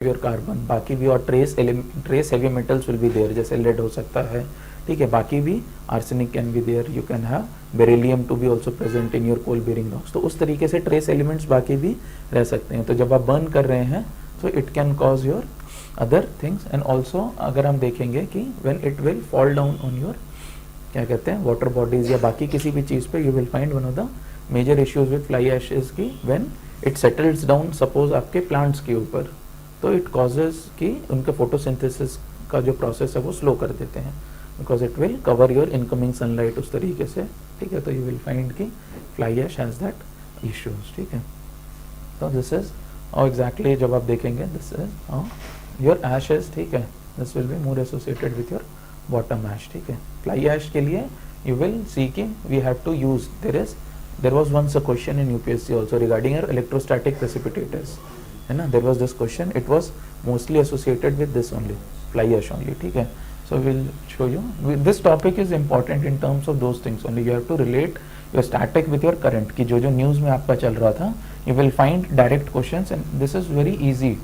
Your carbon, बाकी भी और trace heavy metals will be there, जैसे लेड हो सकता है, ठीक है, बाकी भी arsenic can be there, you can have beryllium to be also present in your coal bearing rocks. तो उस तरीके से ट्रेस एलिमेंट्स बाकी भी रह सकते हैं। तो जब आप बर्न कर रहे हैं तो it can cause your other things. And also अगर हम देखेंगे कि when it will fall down on your क्या कहते हैं वाटर बॉडीज या बाकी किसी भी चीज़ पे, you will find one of the major issues with fly ashes की when it settles down suppose आपके प्लांट्स के ऊपर, तो इट कॉजेज कि उनके फोटोसिंथेसिस का जो प्रोसेस है वो स्लो कर देते हैं, because it will cover your incoming sunlight उस तरीके से, ठीक है। तो यू विल फाइंड कि fly ash has that issues, ठीक है। तो दिस इज एग्जैक्टली जब आप देखेंगे दिस इज योर एशेज, ठीक है, this will be more associated with your bottom ash, ठीक है। फ्लाई ऐश के लिए यू विल सी कि we have to use there was once a question in UPSC also regarding your electrostatic precipitators, है ना, there was this question, it was mostly associated with this only, fly ash only, ठीक है। So will show you this topic is important in terms of those things only, you have to relate your static with your current की जो news में आपका चल रहा था, you will find direct question and this is very easy,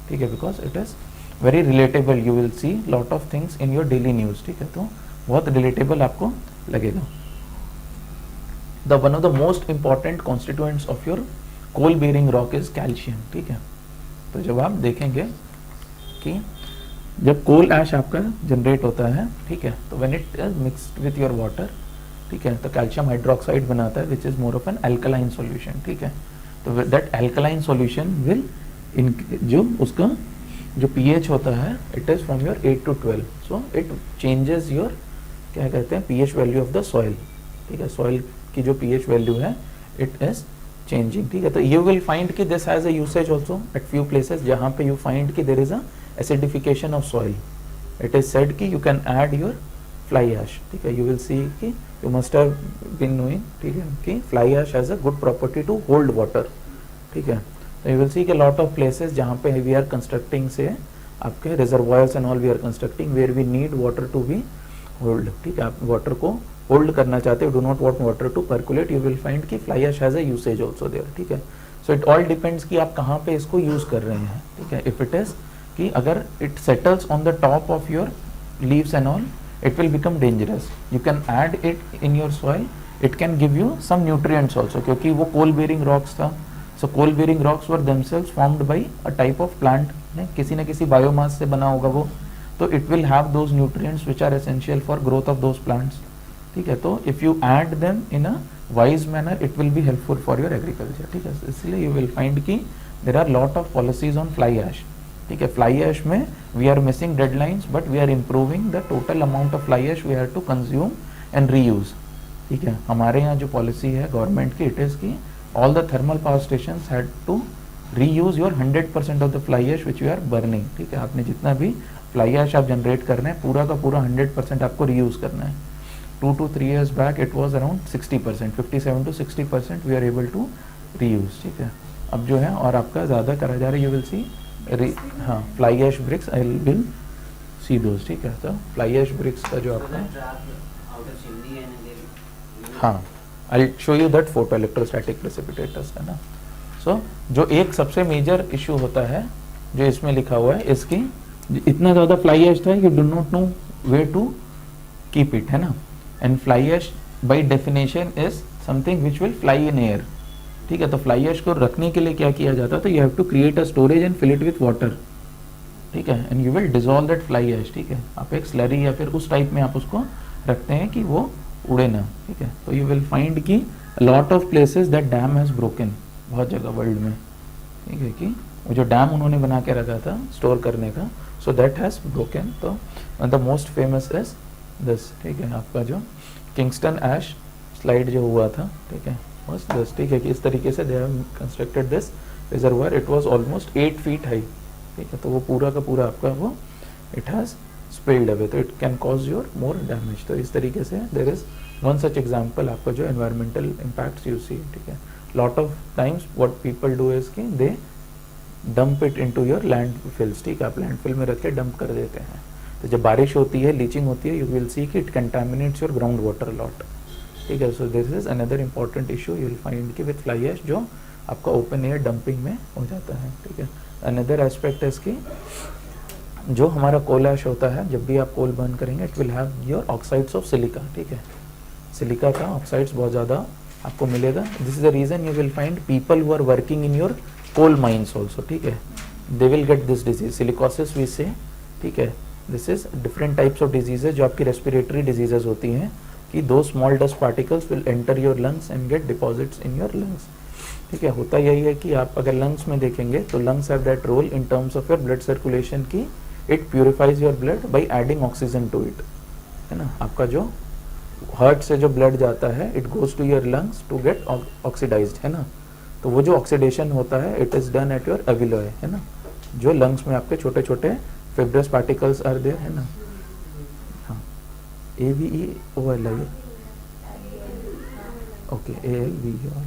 ठीक है, because it is very relatable, you will see lot of things in your daily news, ठीक है, तो बहुत रिलेटेबल आपको लगेगा। The one of the most important constituents of your coal bearing rock is calcium, ठीक है। तो जब आप देखेंगे कि जब कोल ऐश आपका जनरेट होता है, ठीक है, तो when it is mixed with your water, ठीक है, तो कैल्शियम हाइड्रोक्साइड बनाता है which is more of an alkaline solution, ठीक है। तो दैट एल्कलाइन सॉल्यूशन विल जो उसका जो pH होता है it is from your 8 to 12, so it changes your क्या कहते हैं pH value of the soil, ठीक है, सॉइल की जो pH वैल्यू है इट इज चेंजिंग, ठीक है। तो यू विल फाइंड कि this has a usage also at few places जहाँ पे यू फाइंड कि there is a acidification of soil, it is said कि you can add your fly ash, ठीक है। यू विल सी कि you must have been knowing, ठीक है, कि fly ash has a good property to hold water, ठीक है। तो यू विल सी कि लॉट ऑफ प्लेसेस जहाँ पे वी आर कंस्ट्रक्टिंग से आपके reservoirs and all we are constructing where we need water to be hold, ठीक है, आप वाटर को होल्ड करना चाहते हो, do not want water to percolate, you will find कि fly ash has a usage also there, ठीक है। सो इट ऑल डिपेंड्स कि आप कहाँ पे इसको यूज कर रहे हैं, ठीक है। इफ इट इज कि अगर it settles on the top of your leaves and all, it will become dangerous, you can add it in your soil, it can give you some nutrients also, क्योंकि वो coal bearing rocks था, so coal bearing rocks were themselves formed by a type of plant, किसी न किसी biomass से बना होगा वो, तो it will have those nutrients which are essential for growth of those plants, ठीक है। तो if you add them in a wise manner it will be helpful for your agriculture, ठीक है। इसलिए you will find कि there are lot of policies on fly ash, ठीक है। Fly ash में we are missing deadlines but we are improving the total amount of fly ash we have to consume and reuse, ठीक है। हमारे यहाँ जो policy है government की इट इज़ की all the thermal power station had to reuse your 100% of the fly ash which you are burning, ठीक है। आपने जितना भी फ्लाई ऐश आप जनरेट कर रहे हैं पूरा का पूरा 100% आपको रीयूज करना है। 2 to 3 years back it was around 60%, 57 to 60% we are able to reuse, ठीक है। अब जो है और आपका ज़्यादा करा जा रहा है, यू विल सी हाँ fly ash bricks I will see those, ठीक है। तो फ्लाई ऐश ब्रिक्स का जो आपका हाँ I show you that photo electrostatic precipitators है ना। सो जो एक सबसे मेजर इशू होता है जो इसमें लिखा हुआ है इसकी इतना ज़्यादा फ्लाई ऐश था you do not know way to keep it, है ना। And fly ash by definition is something which will fly in air, ठीक है। तो फ्लाई ऐश को रखने के लिए क्या किया जाता है, तो you have to create a storage and fill it with water, ठीक है, and you will dissolve that fly ash, ठीक है। आप एक स्लरी या फिर उस टाइप में आप उसको रखते हैं कि वो उड़े ना, ठीक है। तो यू विल फाइंड कि lot of places that dam has broken, बहुत जगह वर्ल्ड में, ठीक है, कि वो जो डैम उन्होंने बना के रखा था स्टोर करने का, सो दैट हैज़ ब्रोकन। तो the most famous is this, ठीक है, आपका जो किंगस्टन ऐश स्लाइड जो हुआ था, ठीक है, बस दिस, ठीक है, कि इस तरीके से they have constructed this reservoir, it was almost 8 feet high, ठीक है। तो वो पूरा का पूरा आपका वो इट हैज़ स्पिल्ड अवे, तो it can cause your more damage. तो इस तरीके से there is one such example आपका जो एनवायरमेंटल इम्पैक्ट्स यू सी, ठीक है। Lot of times what people do is कि they dump it into your landfills, ठीक है, आप लैंडफिल में रख के डंप कर देते हैं। तो जब बारिश होती है लीचिंग होती है यू विल सी कि it contaminates your ground water lot, ठीक है। So this is another important issue you will find कि विथ फ्लाई ऐश जो आपका ओपन एयर डंपिंग में हो जाता है, ठीक है। अनदर एस्पेक्ट है इसकी, जो हमारा कोल ऐश होता है, जब भी आप कोल बर्न करेंगे it will have your oxides of silica, ठीक है, सिलिका का ऑक्साइड्स बहुत ज़्यादा आपको मिलेगा. This is the reason you will find people who are working in your coal mines also, ठीक है, they will get this disease silicosis we say, ठीक है. This is different types of diseases जो आपकी रेस्पिरेटरी डिजीजेज होती हैं, कि दो small dust particles will enter your lungs and get deposits in your lungs, ठीक है. होता यही है कि आप अगर लंग्स में देखेंगे तो lungs have that role in terms of your blood circulation की it purifies your blood by adding oxygen to it, है ना. आपका जो हार्ट से जो ब्लड जाता है it goes to your lungs to get oxidized, है ना. तो वो जो ऑक्सीडेशन होता है it is done at your alveoli, है ना, जो लंग्स में आपके छोटे छोटे फिब्रस पार्टिकल्स आर देयर, है ना. हाँ, AVEOL, ओके, ALVEOL,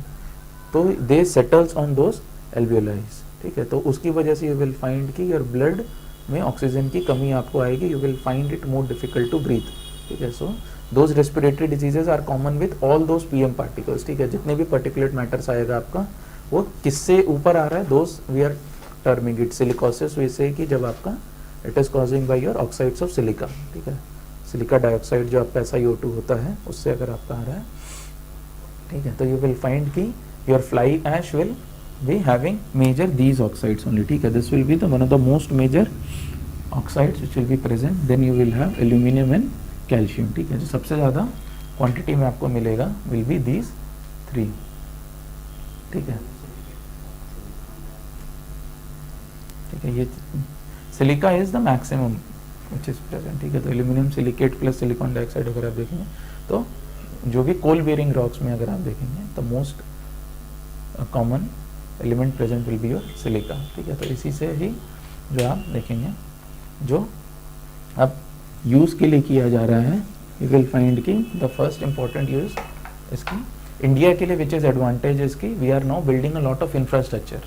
तो they settles on those alveoli, ठीक है. तो उसकी वजह से यू विल फाइंड कि योर ब्लड में ऑक्सीजन की कमी आपको आएगी, you will find it more difficult to breathe, ठीक है. So those respiratory diseases are common with all those PM particles, ठीक है. जितने भी पर्टिकुलेट मैटर्स आएगा आपका वो किससे ऊपर आ रहा है, those we are terming it silicosis, वैसे कि जब आपका it is causing by your oxides of silica, ठीक है. सिलिका डाइऑक्साइड जो आपका SiO2 होता है उससे अगर आपका आ रहा है, ठीक है. तो यू विल फाइंड कि your fly ash will be having major these oxides only, ठीक है. This will be the one of the most major oxides which will be present. Then you will have aluminium and calcium, ठीक है. जो सबसे ज़्यादा quantity में आपको मिलेगा विल बी दीज 3, ठीक है, ठीक है. ये silica is the maximum which is present, ठीक है. तो aluminium silicate plus silicon dioxide अगर आप देखेंगे तो जो भी कोल बेरिंग रॉक्स में अगर आप देखेंगे तो most common element present will be your silica, ठीक है. तो इसी से ही जो आप देखेंगे जो अब यूज़ के लिए किया जा रहा है, यू विल फाइंड कि द फर्स्ट इंपॉर्टेंट यूज़ इसकी इंडिया के लिए विच इज़ एडवांटेज इसकी, we are now building a lot of infrastructure,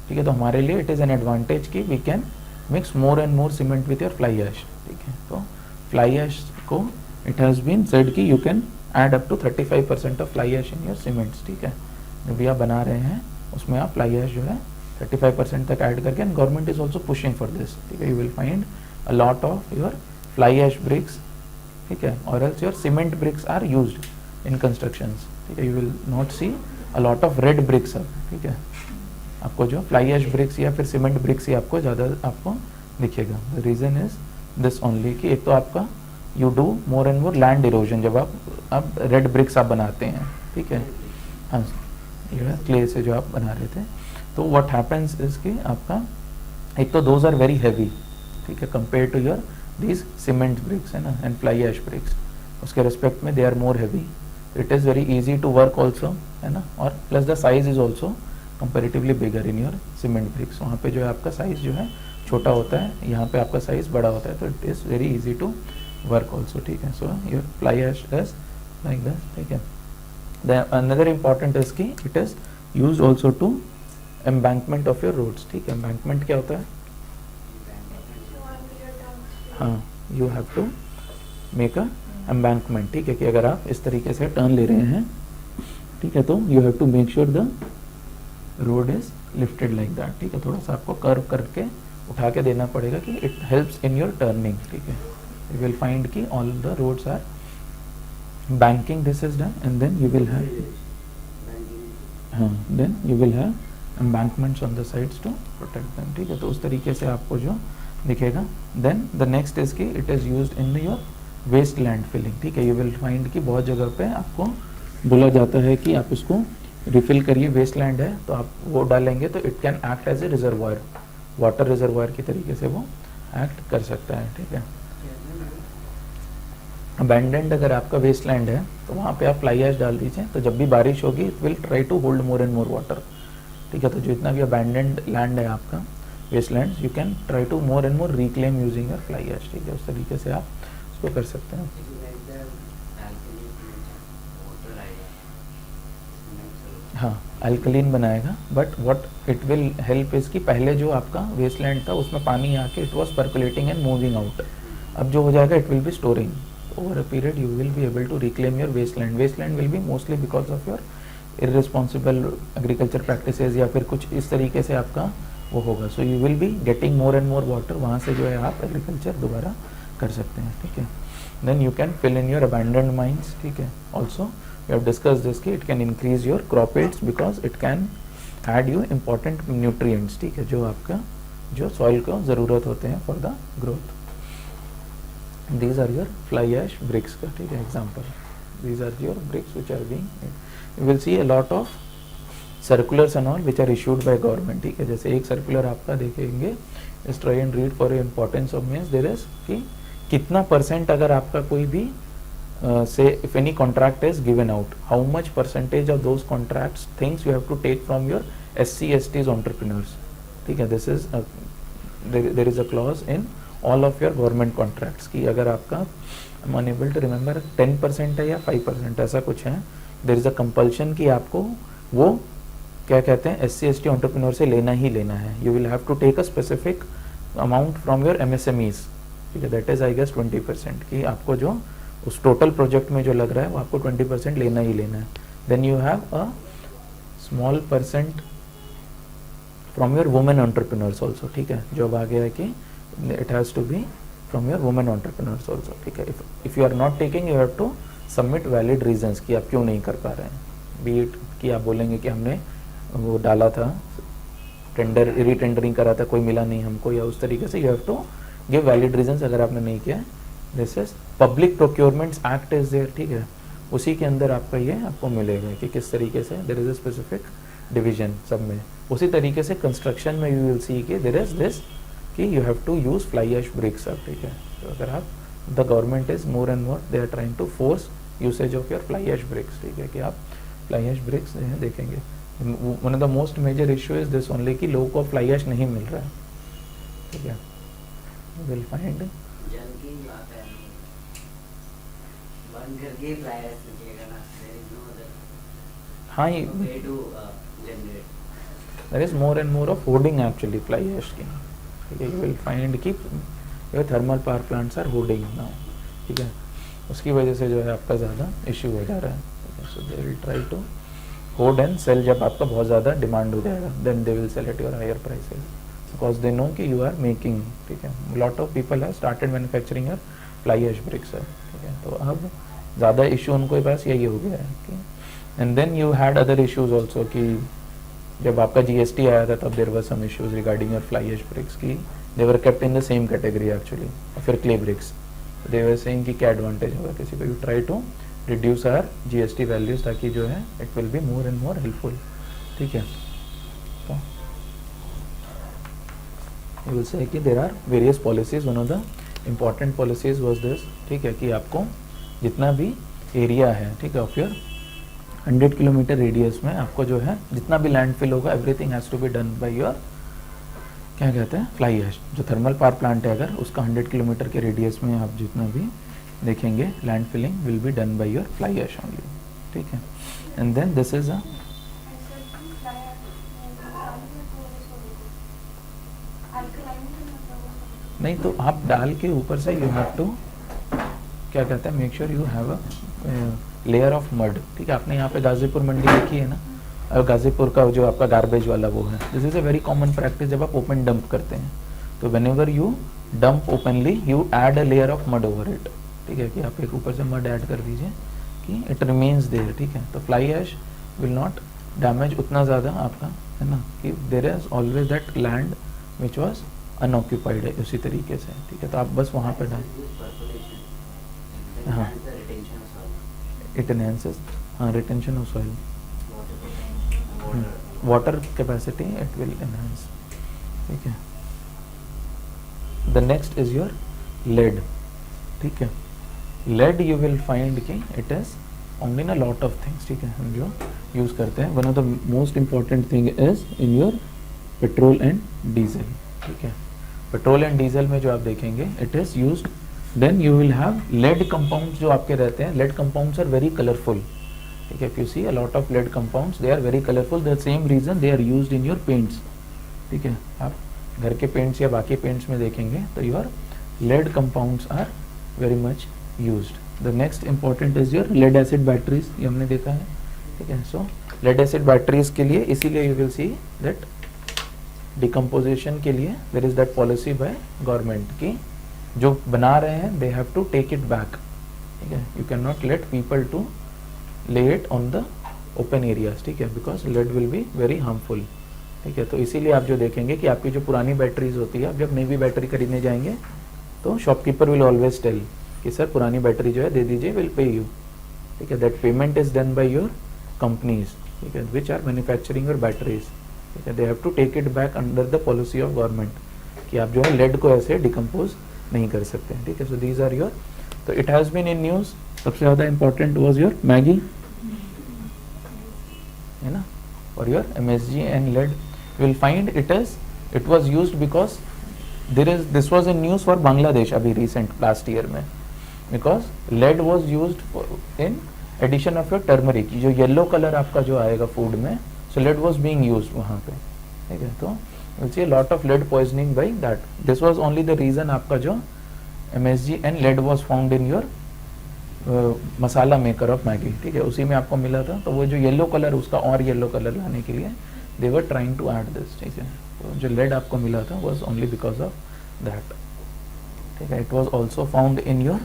ठीक है. तो हमारे लिए इट इज़ एन एडवांटेज कि we can mix more and more cement with your fly ash, ठीक है. तो फ्लाई ऐश को इट हैज़ बीन सेड कि you can add up to 35% of fly ash in your cements, ठीक है. जो भी आप बना रहे हैं उसमें आप फ्लाई ऐश जो है 35% तक ऐड करके, and government is also pushing for this, ठीक है. You will find a lot of your fly ash bricks, ठीक है, और else your cement bricks are used in constructions, ठीक है. You will not see a lot of red bricks अब, ठीक है. आपको जो फ्लाई ऐश ब्रिक्स या फिर सीमेंट ब्रिक्स ही आपको ज़्यादा आपको दिखेगा. The reason is this only कि एक तो आपका you do more and more land erosion जब आप अब रेड ब्रिक्स आप बनाते हैं, ठीक है. हाँ, ये है क्ले से जो आप बना रहे थे. तो व्हाट हैपेंस इज कि आपका एक तो दोज आर वेरी हैवी, ठीक है, compare to your these cement bricks, है ना, एंड फ्लाई ऐश ब्रिक्स. उसके रिस्पेक्ट में they are more heavy, it is very easy to work also, है ना. और plus the size is also comparatively bigger in your cement bricks. वहाँ पे जो है आपका साइज जो है छोटा होता है, यहाँ पे आपका साइज बड़ा होता है, तो it is very easy to work also, ठीक है. So your fly ash is like this, ठीक है. द अनदर इम्पॉर्टेंट इज कि it is use also to embankment of your roads, ठीक है. एम्बैंकमेंट क्या होता है? हाँ, you have to make a embankment, ठीक है, कि अगर आप इस तरीके से टर्न ले रहे हैं, ठीक है, तो you have to make sure the road is lifted like that, ठीक है. थोड़ा सा आपको कर्व करके उठा के देना पड़ेगा कि it helps in your turning, ठीक है. यू विल फाइंड कि all the roads are banking, this is done, and then you will have, हाँ, then you will have embankments on the sides to protect them, ठीक है. तो उस तरीके से आपको जो दिखेगा. देन द नेक्स्ट इज कि it is used in your waste land filling, ठीक है. यू विल फाइंड कि बहुत जगह पे आपको बोला जाता है कि आप इसको रिफिल करिए, वेस्ट लैंड है तो आप वो डालेंगे तो it can act as a reservoir, water reservoir की तरीके से वो एक्ट कर सकता है, ठीक है. अबैंडेंड अगर आपका वेस्ट लैंड है तो वहाँ पे आप फ्लाई ऐश डाल दीजिए, तो जब भी बारिश होगी it will try to hold more and more water, ठीक है. तो जितना भी अबैंडेंड लैंड है आपका waste land, you can try to more and more reclaim using your fly ash, ठीक है. उस तरीके से आप उसको कर सकते हैं. हाँ, अल्कलीन बनाएगा, but what it will help is कि पहले जो आपका वेस्टलैंड था उसमें पानी आके it was percolating and moving out. अब जो हो जाएगा it will be storing over a period, you will be able to reclaim your wasteland. Wasteland will be mostly because of your irresponsible agriculture practices या फिर कुछ इस तरीके से आपका वो होगा. So you will be getting more and more water, वहाँ से जो है आप एग्रीकल्चर दोबारा कर सकते हैं. ठीक है. Then you can fill in your abandoned mines. ठीक है. Also we have discuss this कि it can increase your crop yields because it can add you important nutrients. ठीक है, जो आपका जो सॉइल को ज़रूरत होते हैं for the growth. These are your fly ash bricks का. ठीक है, example. These are your bricks which are being, you will see a lot of circulars and all which are issued by government. ठीक है, जैसे एक circular आपका देखेंगे, इस try and read for importance of means there is कि कितना percent अगर आपका कोई भी say if any contract is given out, how much percentage of those contracts things you have to take from your SC/STs entrepreneurs. ठीक है, this is there is a clause in all of your government contracts कि अगर आपका I am unable to remember 10% है या 5% ऐसा कुछ है, देयर इज अ कंपल्शन कि आपको वो क्या कहते हैं SC/ST एंटरप्रेन्योर से लेना ही लेना है. You will have to take a specific amount from your MSMEs. ठीक है, दैट इज आई गेस 20% कि आपको जो उस टोटल प्रोजेक्ट में जो लग रहा है वो आपको 20% लेना ही लेना है. Then you have a small percent from your women entrepreneurs also. ठीक है, जो अब आ गया है कि it has to be from your women entrepreneurs also. ठीक है, if you are not taking you have to submit valid reasons कि आप क्यों नहीं कर पा रहे हैं. बी इट कि आप बोलेंगे कि हमने वो डाला था टेंडर, रीटेंडरिंग करा था, कोई मिला नहीं हमको, या उस तरीके से you have to give valid reasons अगर आपने नहीं किया. This is public procurements act is there. ठीक है, उसी के अंदर आपका ये आपको मिलेगा कि किस तरीके से there is a specific division सब में. उसी तरीके से कंस्ट्रक्शन में यू विल सी कि देयर इज दिस कि you have to use fly ash bricks. अब ठीक है, तो अगर आप the government is more and more they are trying to force usage of your fly ash bricks. ठीक है, कि आप फ्लाई ऐश ब्रिक्स देखेंगे. One of the most major issue is this only कि लोगों को फ्लाई ऐश नहीं मिल रहा है. ठीक है, विल फाइंड हाँ, there is more and more of hoarding actually fly ash की. ठीक है, you will find कि your thermal power plants are hoarding now. ठीक है, उसकी वजह से जो है आपका ज़्यादा इश्यू हो जा रहा है. so they will try to hoard and sell. जब आपका बहुत ज़्यादा डिमांड हो जाएगा then they will sell at your higher prices because they know कि you are making. ठीक है, lot of people have started manufacturing your fly ash bricks. ठीक है, तो अब ज़्यादा इशू उनको पास यही हो गया है कि and then you had other issues also कि जब आपका GST आया था तब there were some issues regarding your fly ash bricks की they were kept in the same category actually of your clay bricks. They were saying कि क्या advantage होगा किसी को. You try to reduce our GST values ताकि जो है it will be more and more helpful. ठीक है, तो यू विल से कि there are various policies. One of the important policies was this. ठीक है, कि आपको जितना भी एरिया है, ठीक है, ऑफ योर 100 किलोमीटर रेडियस में आपको जो है जितना भी लैंडफिल होगा everything has to be done by your क्या कहते हैं फ्लाई ऐश. जो थर्मल पावर प्लांट है अगर उसका 100 किलोमीटर के रेडियस में आप जितना भी देखेंगे landfilling will be done by your fly ash only. ठीक है, and then this is a नहीं तो आप डाल के ऊपर से यू हैव टू क्या कहते हैं make sure you have a layer of mud. ठीक है, आपने यहाँ पे गाजीपुर मंडी देखी है ना, और गाजीपुर का जो आपका गार्बेज वाला वो है. This is a very common practice. जब आप ओपन डंप करते हैं तो when ever you dump openly you add a layer of mud over it. ठीक है, कि आप एक ऊपर से मड ऐड कर दीजिए कि इट रिमेन्स देयर. ठीक है, तो fly ash will not damage उतना ज़्यादा आपका, है ना, कि there is always that land which was unoccupied है उसी तरीके से. ठीक है, तो आप बस वहाँ पर डाल. हाँ, it enhances retention of soil, water capacity it will enhance. ठीक है, the next is your lead. ठीक है, lead you will find कि it is found in a lot of things. ठीक है, हम जो use करते हैं, one of the most important thing is in your petrol and diesel. ठीक है, पेट्रोल एंड डीजल में जो आप देखेंगे it is used. Then you will have lead compounds जो आपके रहते हैं. lead compounds are very colorful. ठीक है, if you see a lot of lead compounds they are very colorful. The same reason they are used in your paints. ठीक है, आप घर के पेंट्स या बाकी पेंट्स में देखेंगे तो your lead compounds are very much used. The next important is your lead acid batteries. ये हमने देखा है. ठीक है, so lead acid batteries के लिए इसीलिए you will see that decomposition के लिए there is that policy by government की जो बना रहे हैं they have to take it back, ठीक है. You can not let people to lay it on the open areas, ठीक है, because lead will be very harmful, ठीक है. तो इसीलिए आप जो देखेंगे कि आपकी जो पुरानी बैटरीज होती है, आप जब नई बैटरी खरीदने जाएंगे तो शॉपकीपर विल ऑलवेज टेल कि सर पुरानी बैटरी जो है दे दीजिए, विल पे यू, ठीक है. That payment is done by your companies, ठीक है, which are manufacturing your batteries, ठीक है. They have to take it back under the policy of government कि आप जो है लेड को ऐसे डिकम्पोज नहीं कर सकते, ठीक है. सो दीज आर योर, तो it has been in news. सबसे ज़्यादा इंपॉर्टेंट वाज योर मैगी, है ना, और your MSG and lead. You will find it was used because this was in news for Bangladesh अभी recent last year में, because lead was used in addition of your turmeric, जो yellow colour आपका जो आएगा food में, so lead was being used वहाँ पे, ठीक है. तो you'll see a lot of lead poisoning by that. This was only the reason आपका जो MSG and lead was found in your masala maker of Maggi, ठीक है, उसी में आपको मिला था. तो वो जो येलो कलर, उसका और येलो कलर लाने के लिए they were trying to add this, ठीक है. तो जो लेड आपको मिला था was only because of that, ठीक है. It was also found in your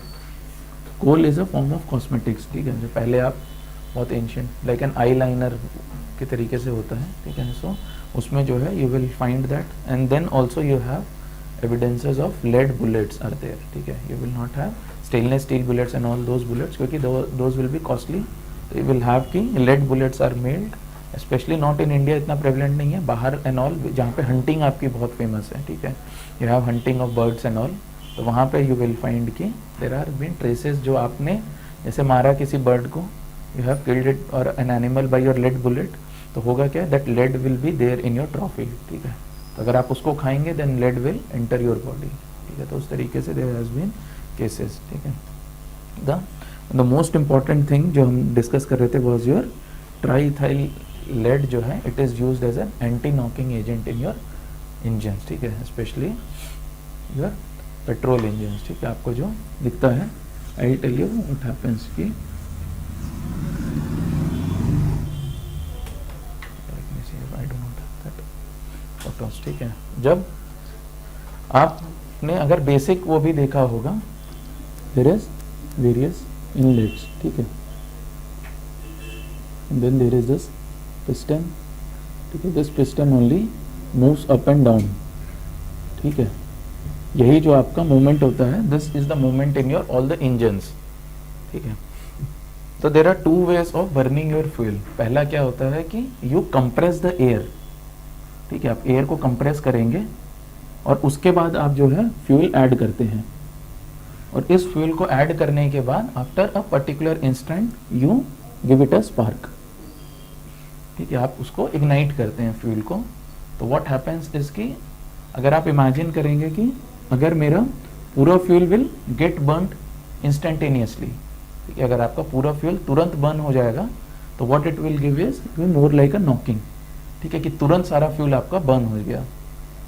coal is a form of cosmetics, ठीक है, जो पहले आप बहुत ancient like an eyeliner के तरीके से होता है, ठीक है. So उसमें जो है you will find that, and then also you have evidences of lead bullets are there, ठीक है. You will not have stainless steel bullets and all those bullets क्योंकि those will be costly. You will have कि lead bullets are made specially not in India, इतना prevalent नहीं है, बाहर and all जहाँ पे हंटिंग आपकी बहुत फेमस है, ठीक है. You have hunting of birds and all, तो वहाँ पे यू विल फाइंड कि देयर आर बीन ट्रेसेस जो आपने जैसे मारा किसी बर्ड को, यू हैव किल्ड इट और an animal by your lead bullet, तो होगा क्या, that lead will be there in your trophy, ठीक है. तो अगर आप उसको खाएंगे then lead will enter your body, ठीक है. तो उस तरीके से देयर हैज बीन केसेस, ठीक है. द मोस्ट इम्पॉर्टेंट थिंग जो हम डिस्कस कर रहे थे वाज योर ट्राईथाइल लेड जो है, it is used as an anti knocking agent in your engines, ठीक है, स्पेशली योर पेट्रोल इंजन्स, ठीक है. आपको जो दिखता है, I tell you what happens कि फोटोज, ठीक है. जब आपने अगर बेसिक वो भी देखा होगा, देयर इज वेरियस इनलेट्स, ठीक है, then there is this piston, ठीक है. This piston only moves up and down, ठीक है. यही जो आपका मूवमेंट होता है, this is the movement in your all the engines, ठीक है. तो there are two ways of burning your fuel. पहला क्या होता है कि यू कंप्रेस द एयर, ठीक है, आप एयर को कंप्रेस करेंगे और उसके बाद आप जो है फ्यूल ऐड करते हैं, और इस फ्यूल को ऐड करने के बाद after a particular instant you give it a spark, ठीक है, आप उसको इग्नाइट करते हैं फ्यूल को. तो व्हाट हैपेंस इज कि अगर आप इमेजिन करेंगे कि अगर मेरा पूरा fuel will get burned instantaneously, ठीक है, अगर आपका पूरा फ्यूल तुरंत बर्न हो जाएगा तो what it will give is more like a knocking, ठीक है, कि तुरंत सारा फ्यूल आपका बर्न हो गया,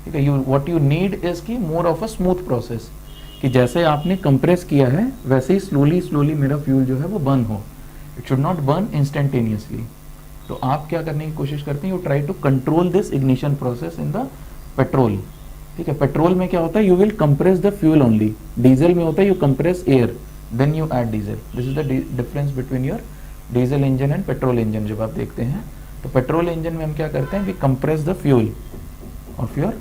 ठीक है. व्हाट यू नीड इज कि more of a smooth process, कि जैसे आपने कंप्रेस किया है वैसे ही स्लोली मेरा फ्यूल जो है वो बर्न हो. It should not burn instantaneously. तो आप क्या करने की कोशिश करते हैं, you try to control this ignition process in the petrol, ठीक है. पेट्रोल में क्या होता है, you will compress the fuel only. Diesel में होता है you compress air then you add diesel. This is the difference between your diesel engine and petrol engine. जब आप देखते हैं तो पेट्रोल इंजन में हम क्या करते हैं, we compress the fuel of your,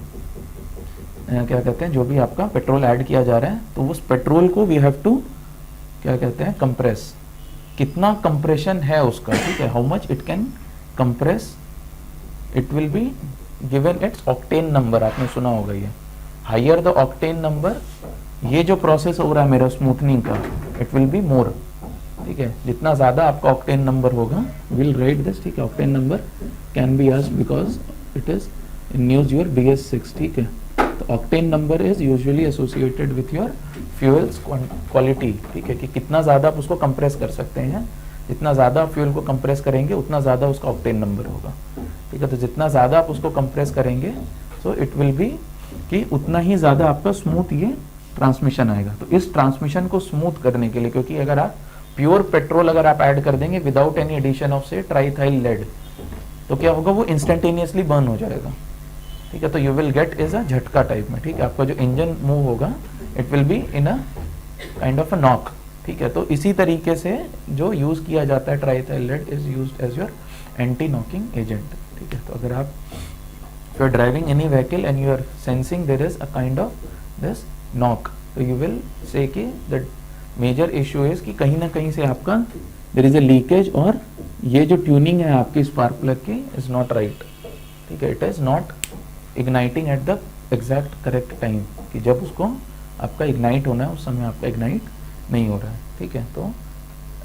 क्या कहते हैं, जो भी आपका पेट्रोल ऐड किया जा रहा है, तो उस पेट्रोल को वी हैव टू क्या कहते हैं, कंप्रेस. कितना कंप्रेशन है उसका, ठीक है, how much it can compress, it will be given it's octane number. आपने सुना होगा ये, हायर द ऑक्टेन नंबर, ये जो प्रोसेस हो रहा है मेरा स्मूथनिंग का, इट विल बी मोर, ठीक है. जितना ज्यादा आपका ऑक्टेन नंबर होगा, विल राइट दिस, ठीक है. Octane number can be asked because it is in use your BS6, ठीक है. तो octane number is usually associated with your fuels quality, ठीक है, कि कितना ज़्यादा आप उसको कंप्रेस कर सकते हैं. जितना ज़्यादा फ्यूल को कंप्रेस करेंगे उतना ज़्यादा उसका ऑक्टेन नंबर होगा, ठीक है. तो जितना ज़्यादा आप उसको कंप्रेस करेंगे सो इट विल बी कि उतना ही ज़्यादा आपका स्मूथ ये ट्रांसमिशन आएगा. तो इस ट्रांसमिशन को स्मूथ करने के लिए, क्योंकि अगर आप प्योर पेट्रोल अगर आप ऐड कर देंगे विदाउट एनी एडिशन ऑफ से ट्राईथाइल लेड, तो क्या होगा, वो इंस्टेंटेनियसली बर्न हो जाएगा, ठीक है, तो you will get is a झटका टाइप में, ठीक है, आपका जो इंजन मूव होगा it will be in a kind of a knock, ठीक है। तो इसी तरीके से जो यूज किया जाता है triethyl lead is used as your anti knocking agent, ठीक है। तो अगर आप if you are driving any vehicle and you are sensing there is a kind of this knock, so you will say कि the major issue is कि कहीं ना कहीं से आपका there is a leakage और ये जो tuning है आपकी spark plug की is not right, ठीक है, it is not igniting at the exact correct time, कि जब उसको आपका ignite होना है उस समय आपका ignite नहीं हो रहा है, ठीक है। तो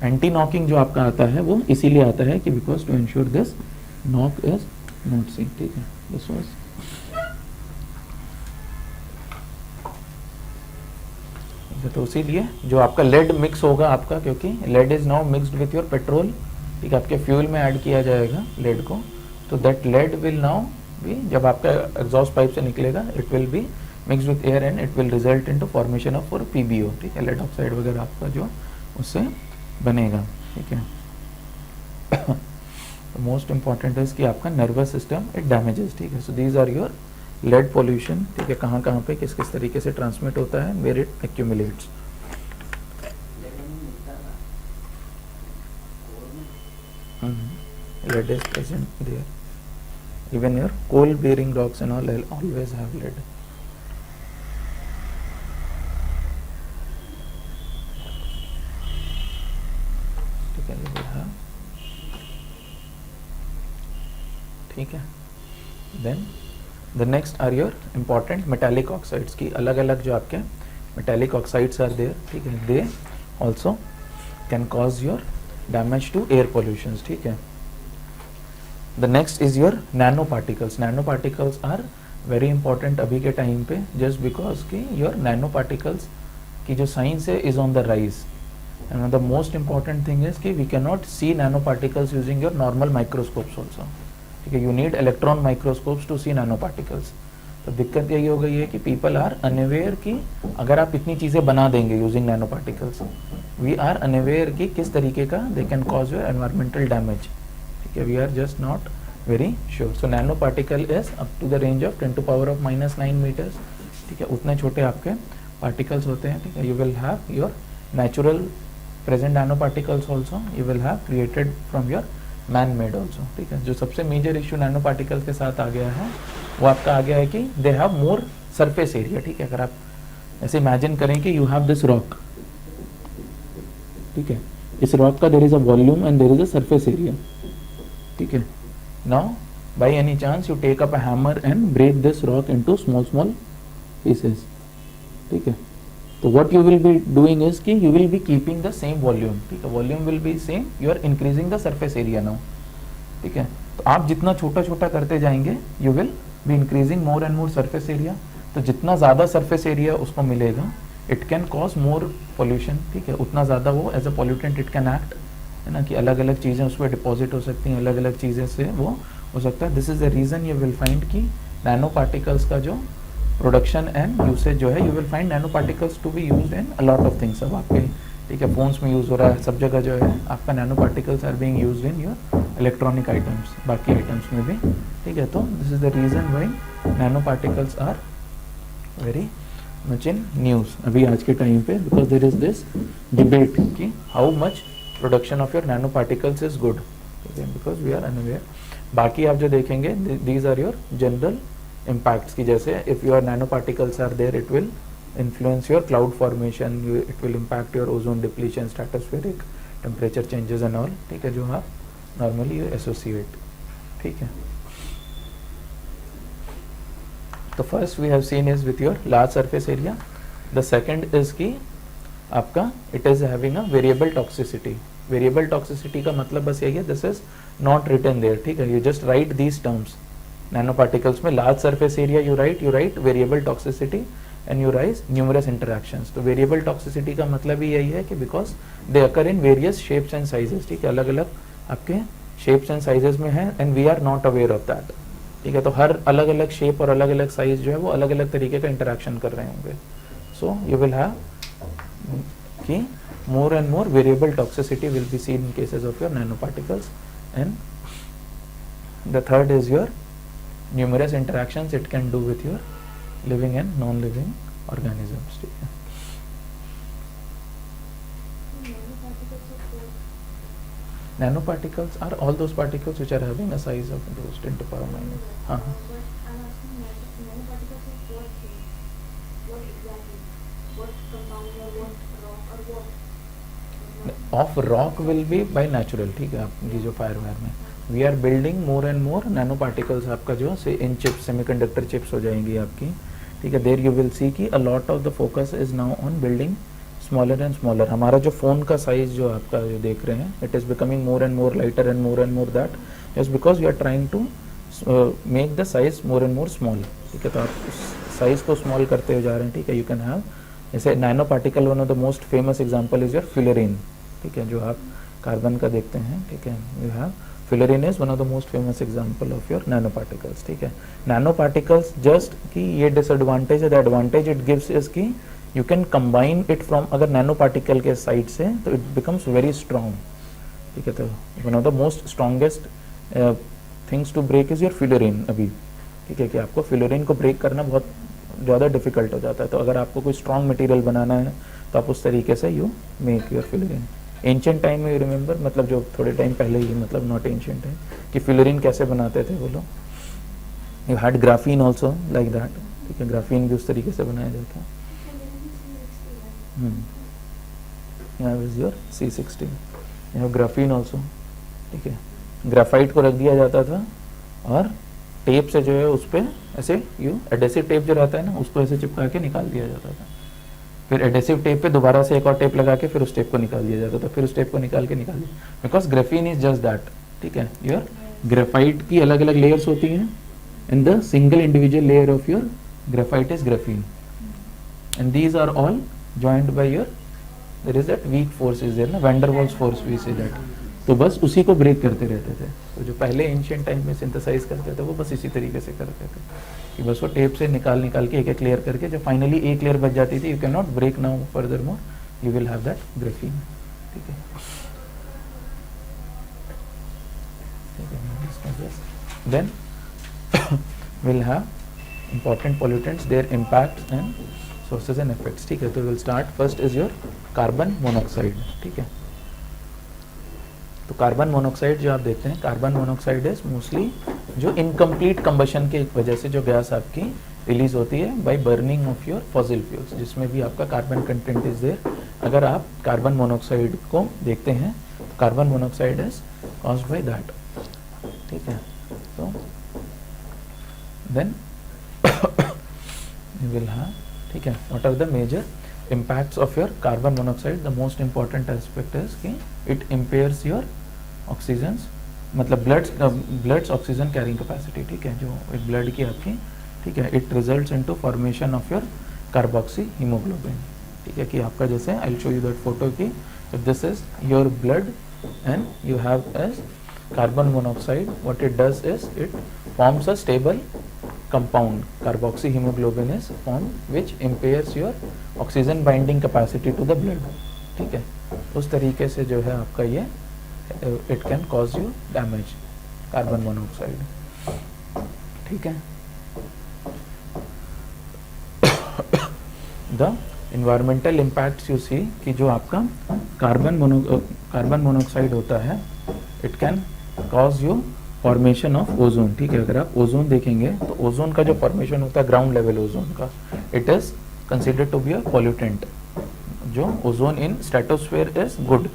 एंटी नॉकिंग जो आपका आता है वो इसीलिए आता है कि because to ensure this knock is not see, ठीक है। दिस वाज तो इसीलिए जो आपका लेड मिक्स होगा आपका, क्योंकि lead is now mixed with your petrol, ठीक है, आपके फ्यूल में ऐड किया जाएगा लेड को, तो दैट लेड विल नाउ भी जब आपका एग्जॉस्ट पाइप से निकलेगा it will be mix with air and it will result into formation of for PBO, ठीक है, लेड ऑक्साइड वगैरह आपका जो उससे बनेगा, ठीक है। मोस्ट इंपॉर्टेंट है कि आपका नर्वस सिस्टम इट डैमेजेस, ठीक है। So these are your lead pollution, ठीक है, कहाँ कहाँ पे किस किस तरीके से ट्रांसमिट होता है, where it accumulates. Lead is present there. Even your coal bearing rocks and all always have lead. ठीक है। Then the next are your important metallic oxides की अलग अलग जो आपके मेटालिक ऑक्साइड्स आर देयर, ठीक है, they also can cause your damage to air pollution, ठीक है। The next is your nano particles. Nano particles are very important अभी के टाइम पे, जस्ट बिकॉज कि योर नैनो पार्टिकल्स की जो साइंस है is on the rise, and the most important thing is कि we can not see nano particles using your normal microscopes also, ठीक है, you need electron microscopes to C nano particles. तो दिक्कत यही हो गई है कि पीपल आर अनअवेयर कि अगर आप इतनी चीज़ें बना देंगे using nano particles, we are unaware कि किस तरीके का they can cause your environmental damage, ठीक है, we are just not very sure. So nano particle is up to the range of 10⁻⁻⁹ meters, ठीक है, उतने छोटे आपके पार्टिकल्स होते हैं, ठीक है। You will have your natural present nano particles also, you will have created from your man made also, ठीक है। जो सबसे मेजर इशू नैनो पार्टिकल्स के साथ आ गया है वो आपका आ गया है कि they have more surface area, ठीक है। अगर आप ऐसे इमेजिन करें कि यू हैव दिस रॉक, ठीक है, इस रॉक का there is a volume and there is a surface area, ठीक है। Now by any chance you take up a hammer and break this rock into small small pieces, ठीक है, तो what you will be doing is कि you will be keeping the same volume, ठीक है, volume will be same, you are increasing the surface area now, ठीक है। तो आप जितना छोटा छोटा करते जाएंगे you will be increasing more and more surface area, तो जितना ज़्यादा surface area उसको मिलेगा it can cause more pollution, ठीक है, उतना ज़्यादा वो as a pollutant it can act, है ना, कि अलग अलग चीज़ें उस पर डिपॉजिट हो सकती हैं, अलग अलग चीज़ें से वो हो सकता है। This is the reason you will find कि नैनो पार्टिकल्स का जो प्रोडक्शन एंड यूसेज जो है, you will find nano particles to be used in a lot of things. अब आपके, ठीक है, फोन्स में यूज़ हो रहा है, सब जगह जो है आपका nano particles are being used in your electronic items, बाकी आइटम्स में भी, ठीक है। तो this is the reason why nano particles are very much in news अभी आज के टाइम पे, because there is this debate कि how much production of your nano particles is good, ठीक है, बिकॉज वी आर अनअवेयर। बाकी आप जो देखेंगे these are your general impacts की, जैसे if your nanoparticles are there it will influence your cloud formation, it will impact your ozone depletion, stratospheric temperature changes and all, ठीक है, जो आप normally you associate, ठीक है। तो first we have seen is with your large surface area, the second is कि आपका it is having a variable toxicity। variable toxicity का मतलब बस यही है, this is not written there, ठीक है, you just write these terms। Nano particles में large surface area you write variable toxicity and you rise numerous interactions. तो variable toxicity का मतलब ही यही है कि because they occur in various shapes and sizes, ठीक है, अलग अलग आपके शेप्स एंड साइजेस में है and we are not aware of that, ठीक है। तो हर अलग अलग शेप और अलग अलग साइज जो है वो अलग अलग तरीके का इंटरैक्शन कर रहे होंगे। सो यू विल हैव कि more and more variable toxicity will be seen in cases of your nanoparticles, and the third is your numerous interactions it can do with your living and non living organisms, ठीक है। Nanoparticles are all those particles which are having a size of those 10 to power minus. हाँ हाँ. Of rock will be by natural, ठीक है, आपकी जो fire wire में we are building more and more nano particles, आपका जो से इन चिप्स सेमीकंडक्टर चिप्स हो जाएंगी आपकी, ठीक है। देयर यू विल सी कि अ lot of the focus is now on building smaller and smaller. हमारा जो फ़ोन का साइज़ जो आपका जो देख रहे हैं, it is becoming more and more lighter and more that just because we are trying to make the size more and more small, ठीक है। तो आप साइज़ को स्मॉल करते हुए जा रहे हैं, ठीक है। यू कैन हैव जैसे nano particle, one of the most famous example is your fullerene, ठीक है, जो आप कार्बन का देखते हैं, ठीक है। You have fullerene is one of the most famous example of your nano particles, ठीक है। नैनो पार्टिकल्स जस्ट कि ये डिसएडवांटेज है, the advantage it gives is कि you can combine it from, अगर नैनो पार्टिकल के साइड से तो इट बिकम्स वेरी स्ट्रॉन्ग, ठीक है। तो one of the most strongest things to break is your fullerene अभी, ठीक है, कि आपको फ्यूलरीन को ब्रेक करना बहुत ज़्यादा डिफिकल्ट हो जाता है। तो अगर आपको कोई स्ट्रॉन्ग मटेरियल बनाना है तो आप उस तरीके से you make your fullerene. Ancient time में यू रिमेंबर, मतलब जो थोड़े टाइम पहले ही, मतलब नॉट एंशिएंट है, कि फ्यूलरीन कैसे बनाते थे वो लोग, you had graphene also like that, ठीक है। ग्राफीन भी उस तरीके से बनाया जाता है। यहाँ इज योर C60, यहाँ ग्राफीन ऑल्सो, ठीक है। ग्राफाइट को रख दिया जाता था और टेप से जो है उस पर ऐसे यू एडेसिव टेप जो रहता है ना, उसको ऐसे चिपका के निकाल दिया जाता था। फिर एडेसिव टेप पे दोबारा से एक और टेप लगा के फिर उस टेप को निकाल दिया जाता था, फिर उस टेप को निकाल के निकाल दिया, because graphene is just that, ठीक है। योर ग्राफाइट की अलग अलग लेयर्स होती हैं, in the single individual layer of your graphite is graphene, and these are all joined by your, there is that weak force is there ना, van der Waals force we say that, तो बस उसी को break करते रहते थे। तो जो पहले एंशिएंट टाइम में सिंथेसाइज करते थे वो बस इसी तरीके से करते थे कि बस वो टेप से निकाल के एक एक लेयर करके जब फाइनली एक लेयर बच जाती थी, you can not break now further more, you will have that graphene, ठीक है, ठीक है। Then will have important pollutants, their impacts and sources and effects, ठीक है। तो will start, first is your carbon monoxide, ठीक है। तो कार्बन मोनोऑक्साइड जो आप देखते हैं, कार्बन मोनोऑक्साइड इज मोस्टली जो इनकम्प्लीट कंबशन की वजह से जो गैस आपकी रिलीज होती है by burning of your fossil fuels, जिसमें भी आपका कार्बन कंटेंट इज देयर। अगर आप कार्बन मोनोऑक्साइड को देखते हैं तो carbon monoxide is caused by that, ठीक है। तो देन यू विल हैव, ठीक है, what are the major impacts of your carbon monoxide? The most important aspect is कि it impairs your oxygens, मतलब blood's oxygen carrying capacity, ठीक है, जो एक blood की आपकी, ठीक है, it results into formation of your carboxy hemoglobin, ठीक है, कि आपका जैसे I'll show you that photo की, if this is your blood and you have as carbon monoxide, what it does is it forms a stable compound, carboxy hemoglobin is formed, which impairs your oxygen binding capacity to the blood, ठीक है। उस तरीके से जो है आपका ये it can cause you damage, carbon monoxide, ठीक है। The environmental impacts you see कि जो आपका कार्बन मोनोऑक्साइड होता है, it can cause you formation of ozone, ठीक है। अगर आप ओजोन देखेंगे तो ओजोन का जो फॉर्मेशन होता है ग्राउंड लेवल ओजोन का, it is considered to be a pollutant. जो ozone in stratosphere is good,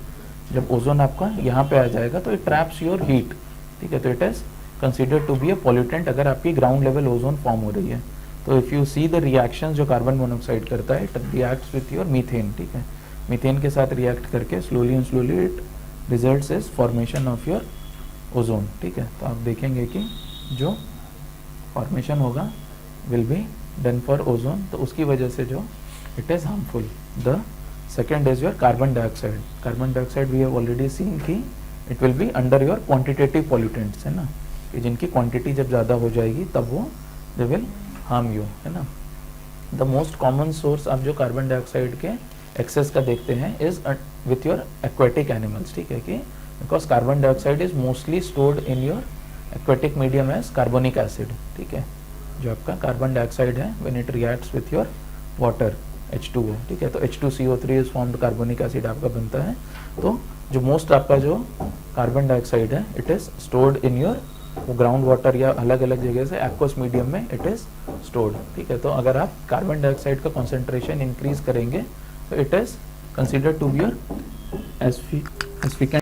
जब ओजोन आपका यहाँ पे आ जाएगा तो इट ट्रैप्स योर हीट, ठीक है। तो it is considered to be a pollutant अगर आपकी ग्राउंड लेवल ओजोन फॉर्म हो रही है। तो if you see the reactions जो कार्बन मोनोऑक्साइड करता है, it reacts with your methane, ठीक है। मीथेन के साथ रिएक्ट करके slowly and slowly it results is formation of your ozone, ठीक है। तो आप देखेंगे कि जो फॉर्मेशन होगा will be done for ozone, तो उसकी वजह से जो it is harmful. The second is your carbon dioxide. Carbon dioxide we have already scene कि it will be under your quantitative pollutants, है ना, कि जिनकी क्वांटिटी जब ज़्यादा हो जाएगी तब वो दे विल हार्म यू, है ना। द मोस्ट कॉमन सोर्स आप जो कार्बन डाइऑक्साइड के एक्सेस का देखते हैं is with your aquatic animals, ठीक है, कि because carbon dioxide is mostly stored in your aquatic medium है कार्बोनिक एसिड, ठीक है, जो आपका कार्बन डाइऑक्साइड है when it reacts with your water H2O, ठीक है, तो H2CO3 is formed carbonic acid आपका बनता है। तो जो मोस्ट आपका जो कार्बन डाइऑक्साइड है it is stored in your ground water या अलग अलग जगह से एक्वस मीडियम में इट इज स्टोर्ड, ठीक है। तो अगर आप कार्बन डाइऑक्साइड का कॉन्सेंट्रेशन इंक्रीज करेंगे तो it is considered to be your as we can